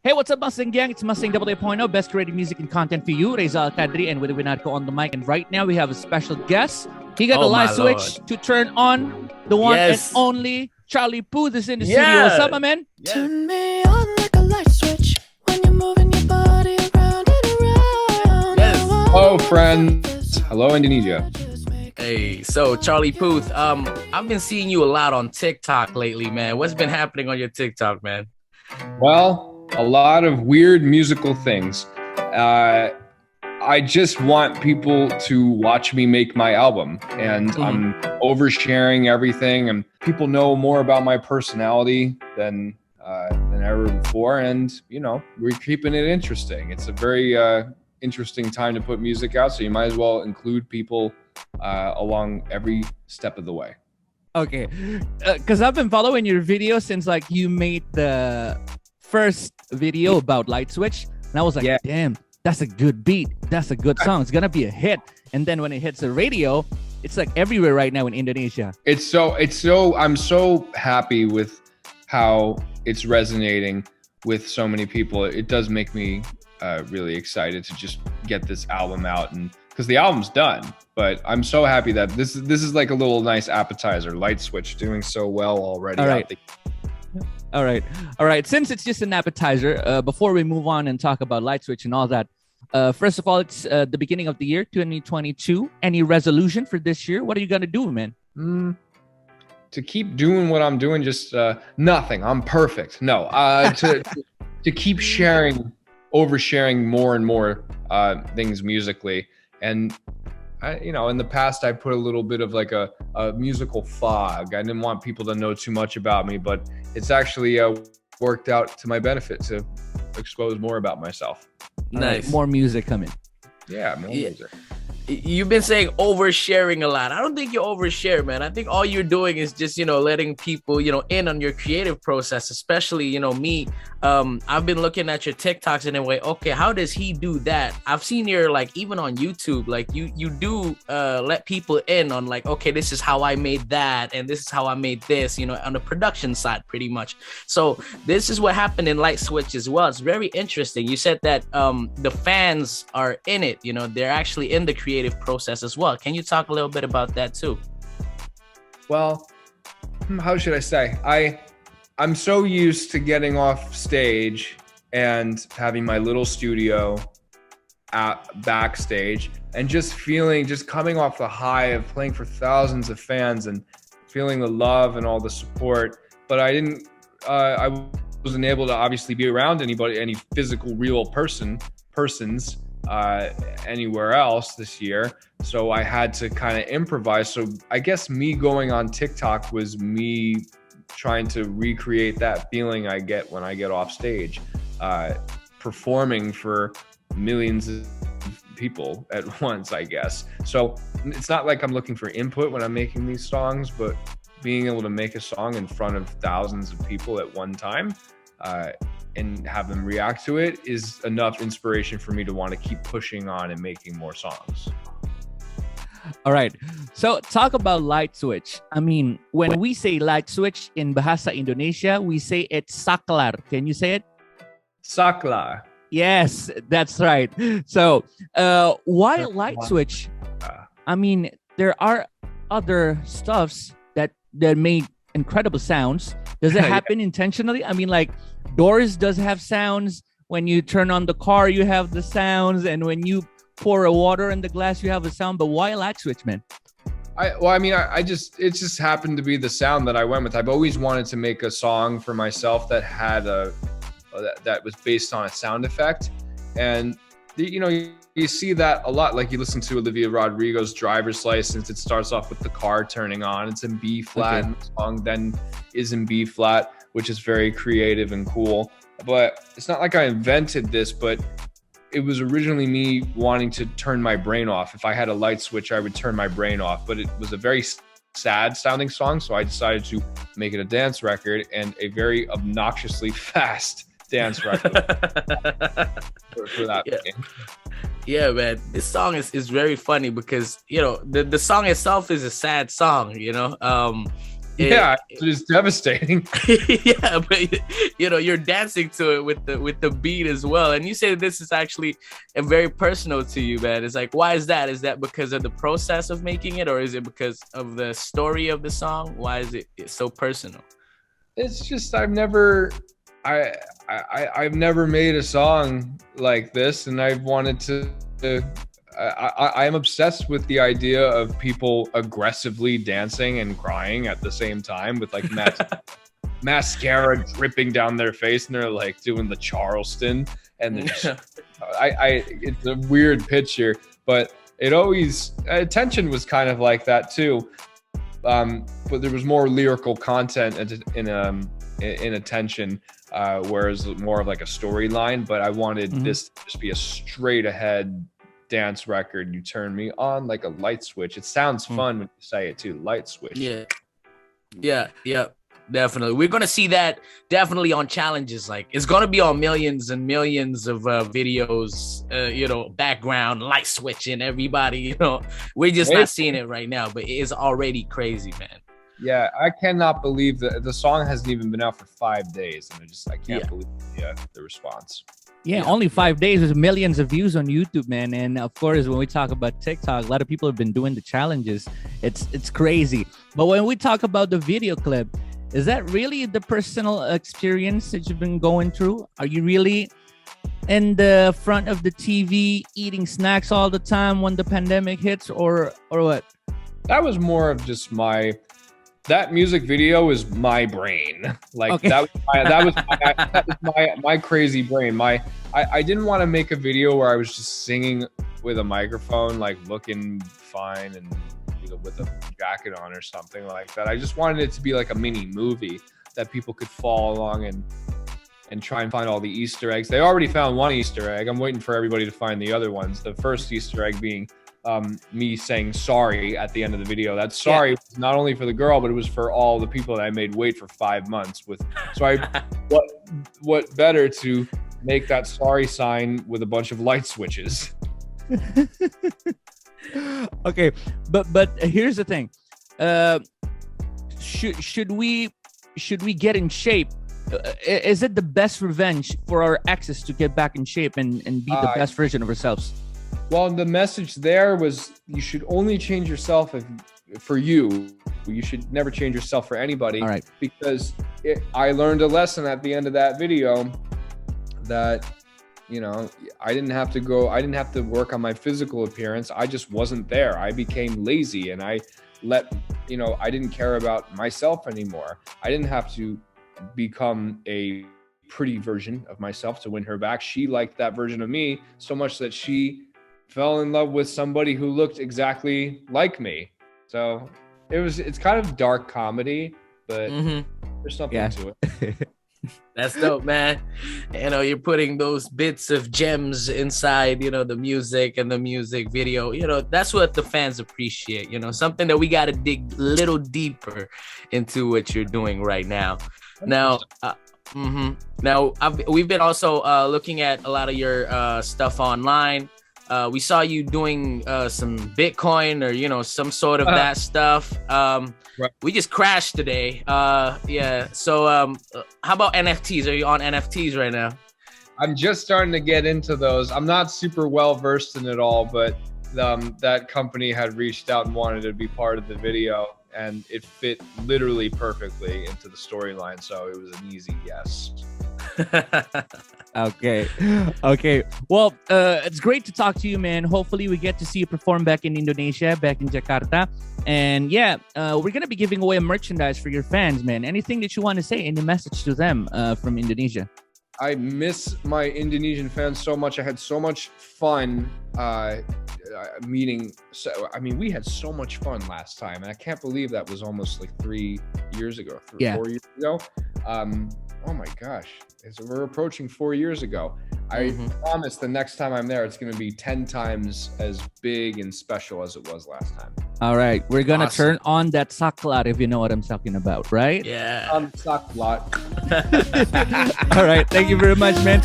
Hey, what's up, Mustang Gang? It's Mustang 8.0, best creative music and content for you. Reza Kadri and with Winarko on the mic. And right now we have a special guest. He got the Oh, my light switch Lord. to turn on the one Yes. and only Charlie Puth is in the Yeah. studio. What's up, my man? Yes. Turn me on like a light switch when you're moving your body around and around. Yes. Hello, friends. Hello, Indonesia. Hey, so Charlie Puth, I've been seeing you a lot on TikTok lately, man. What's been happening on your TikTok, man? Well, a lot of weird musical things. I just want people to watch me make my album, and I'm oversharing everything, and people know more about my personality than ever before, and we're keeping it interesting. It's a very interesting time to put music out, so you might as well include people along every step of the way. Okay. Because I've been following your video since like you made the first video about light switch. And I was like, Yeah. damn, that's a good beat. That's a good song. It's going to be a hit. And then when it hits the radio, it's like everywhere right now in Indonesia. I'm so happy with how it's resonating with so many people. It does make me really excited to just get this album out, and because the album's done, but I'm so happy that this is like a little nice appetizer. Light switch doing so well already. All right. All right. Since it's just an appetizer, before we move on and talk about light switch and all that, first of all, it's the beginning of the year, 2022. Any resolution for this year? What are you gonna do, man? To keep doing what I'm doing, just nothing. I'm perfect. No, to keep oversharing more and more things musically. And in the past, I put a little bit of like a musical fog. I didn't want people to know too much about me, but it's actually worked out to my benefit to expose more about myself. All right, Nice. more music coming. Yeah, more music. You've been saying oversharing a lot. I don't think you overshare, man. I think all you're doing is just, letting people, in on your creative process, especially, me. I've been looking at your TikToks in a way, okay, how does he do that? I've seen your, like, even on YouTube, like you do let people in on like, okay, this is how I made that. And this is how I made this, on the production side, pretty much. So this is what happened in Light Switch as well. It's very interesting. You said that the fans are in it, they're actually in the creative process as well. Can you talk a little bit about that too? Well, how should I say? I'm so used to getting off stage and having my little studio backstage and just coming off the high of playing for thousands of fans and feeling the love and all the support. But I wasn't able to obviously be around any physical real persons anywhere else this year, so I had to kind of improvise. So I guess me going on TikTok was me trying to recreate that feeling I get when I get off stage, performing for millions of people at once, I guess. So it's not like I'm looking for input when I'm making these songs, but being able to make a song in front of thousands of people at one time and have them react to it is enough inspiration for me to want to keep pushing on and making more songs. All right. So talk about light switch. I mean, when we say light switch in Bahasa Indonesia, we say it's Saklar. Can you say it? Saklar. Yes, that's right. So why light switch? I mean, there are other stuffs that make incredible sounds. Does it happen intentionally? I mean, like doors does have sounds. When you turn on the car, you have the sounds, and when you pour a water in the glass, you have a sound. But why light switch, man? It just happened to be the sound that I went with. I've always wanted to make a song for myself that had that was based on a sound effect, and you see that a lot. Like you listen to Olivia Rodrigo's Driver's License, it starts off with the car turning on. It's in B flat, and the song then is in B flat, which is very creative and cool. But it's not like I invented this, but it was originally me wanting to turn my brain off. If I had a light switch, I would turn my brain off. But it was a very sad sounding song, so I decided to make it a dance record, and a very obnoxiously fast dance record for that. Yeah. Yeah, man, this song is very funny because the song itself is a sad song. it's devastating. Yeah, but you're dancing to it with the beat as well. And you say this is actually very personal to you, man. It's like, why is that? Is that because of the process of making it, or is it because of the story of the song? Why is it so personal? It's just I've never made a song like this, and I've wanted to. I'm obsessed with the idea of people aggressively dancing and crying at the same time with like mascara dripping down their face, and they're like doing the Charleston, and it's a weird picture, but it always Attention was kind of like that too, but there was more lyrical content in Attention, whereas more of like a storyline. But I wanted this to just be a straight ahead dance record. You turn me on like a light switch. It sounds fun when you say it too, light switch. Yeah, definitely. We're gonna see that definitely on challenges. Like, it's gonna be on millions and millions of videos, background light switching, everybody, we're just not seeing it right now, but it is already crazy, man. Yeah, I cannot believe that the song hasn't even been out for 5 days, and I can't believe the response. Yeah, only 5 days with millions of views on YouTube, man. And of course, when we talk about TikTok, a lot of people have been doing the challenges. It's crazy. But when we talk about the video clip, is that really the personal experience that you've been going through? Are you really in the front of the TV eating snacks all the time when the pandemic hits, or what? That was more of just that music video was my brain. Like, okay. that was my crazy brain. I didn't want to make a video where I was just singing with a microphone, like looking fine and with a jacket on or something like that. I just wanted it to be like a mini movie that people could follow along and try and find all the Easter eggs. They already found one Easter egg. I'm waiting for everybody to find the other ones. The first Easter egg being me saying sorry at the end of the video. That sorry was not only for the girl, but it was for all the people that I made wait for 5 months with. So what better to make that sorry sign with a bunch of light switches? Okay, but here's the thing. Should we get in shape? Is it the best revenge for our exes to get back in shape and be the best version of ourselves? Well, the message there was you should only change yourself for you. You should never change yourself for anybody. All right. Because I learned a lesson at the end of that video that, I didn't have to work on my physical appearance. I just wasn't there. I became lazy, and I didn't care about myself anymore. I didn't have to become a pretty version of myself to win her back. She liked that version of me so much that she fell in love with somebody who looked exactly like me. So it's kind of dark comedy, but there's something to it. That's dope, man. You're putting those bits of gems inside, the music and the music video. That's what the fans appreciate, something that we got to dig a little deeper into what you're doing right now. Now, we've been also looking at a lot of your stuff online. We saw you doing some Bitcoin or, some sort of that stuff. Right. We just crashed today. So how about NFTs? Are you on NFTs right now? I'm just starting to get into those. I'm not super well versed in it all, but that company had reached out and wanted to be part of the video, and it fit literally perfectly into the storyline. So it was an easy yes. Okay. Well, it's great to talk to you, man. Hopefully we get to see you perform back in Indonesia, back in Jakarta. And we're going to be giving away a merchandise for your fans, man. Anything that you want to say, any message to them from Indonesia? I miss my Indonesian fans so much. I had so much fun meeting. We had so much fun last time. And I can't believe that was almost like 3 years ago, 4 years ago. Oh my gosh. We're approaching 4 years ago. I promise the next time I'm there, it's going to be 10 times as big and special as it was last time. All right. We're going to turn on that Saklar, if you know what I'm talking about, right? Yeah. Saklar. All right. Thank you very much, man.